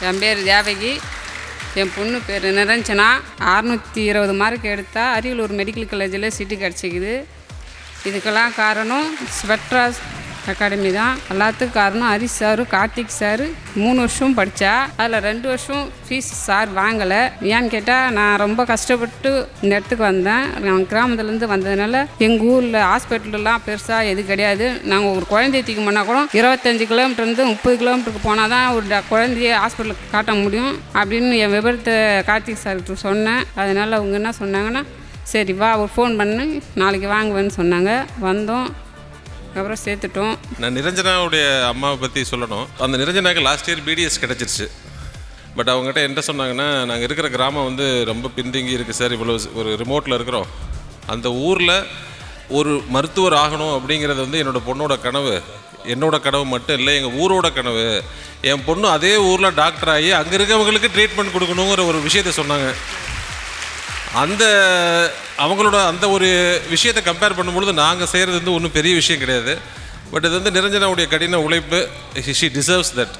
என் பேர் தேவகி, என் பொண்ணு பேர் நிரஞ்சனா. 620 மார்க் எடுத்தா அரியலூர் மெடிக்கல் காலேஜில் சீட்டு கிடச்சிக்குது. இதுக்கெல்லாம் காரணம் ஸ்வெட்ராஸ் அகாடமி தான். எல்லாத்துக்கும் காரணம் ஹரிஷ் சாரு, கார்த்திக் சாரு. 3 வருஷம் படித்தா, அதில் 2 வருஷம் ஃபீஸ் சார் வாங்கலை. ஏன்னு கேட்டால், நான் ரொம்ப கஷ்டப்பட்டு இந்த இடத்துக்கு வந்தேன். நான் கிராமத்துலேருந்து வந்ததுனால எங்கள் ஊரில் ஹாஸ்பிட்டல்லாம் பெருசாக எது கிடையாது. நாங்கள் ஒரு குழந்தைய தூக்கி போனால் கூட 25 கிலோமீட்டர்லேருந்து 30 கிலோமீட்டருக்கு போனால் தான் ஒரு குழந்தைய ஹாஸ்பிட்டலுக்கு காட்ட முடியும் அப்படின்னு என் விபரத்தை கார்த்திக் சார்கிட்ட சொன்னேன். அதனால் அவங்க என்ன சொன்னாங்கன்னா, சரி வா, ஒரு ஃபோன் பண்ணி நாளைக்கு வாங்குவேன்னு சொன்னாங்க. வந்தோம், அப்புறம் சேர்த்துட்டோம். நான் நிரஞ்சனாவுடைய அம்மாவை பற்றி சொல்லணும். அந்த நிரஞ்சனாவுக்கு லாஸ்ட் இயர் பிடிஎஸ் கிடச்சிருச்சு. பட் அவங்ககிட்ட என்ன சொன்னாங்கன்னா, நாங்கள் இருக்கிற கிராமம் வந்து ரொம்ப பின்தங்கி இருக்குது சார், இவ்வளோ ஒரு ரிமோட்டில் இருக்கிறோம். அந்த ஊரில் ஒரு மருத்துவர் ஆகணும் அப்படிங்கிறது வந்து என்னோடய பொண்ணோட கனவு. என்னோட கனவு மட்டும் இல்லை, எங்கள் ஊரோட கனவு. என் பொண்ணு அதே ஊரில் டாக்டர் ஆகி அங்கே இருக்கவங்களுக்கு ட்ரீட்மெண்ட் கொடுக்கணுங்கிற ஒரு விஷயத்த சொன்னாங்க. அவங்களோட அந்த ஒரு விஷயத்தை கம்பேர் பண்ணும்பொழுது நாங்கள் செய்கிறது வந்து ஒன்றும் பெரிய விஷயம் கிடையாது. பட் இது வந்து நிரஞ்சனாவுடைய கடின உழைப்பு. She deserves that.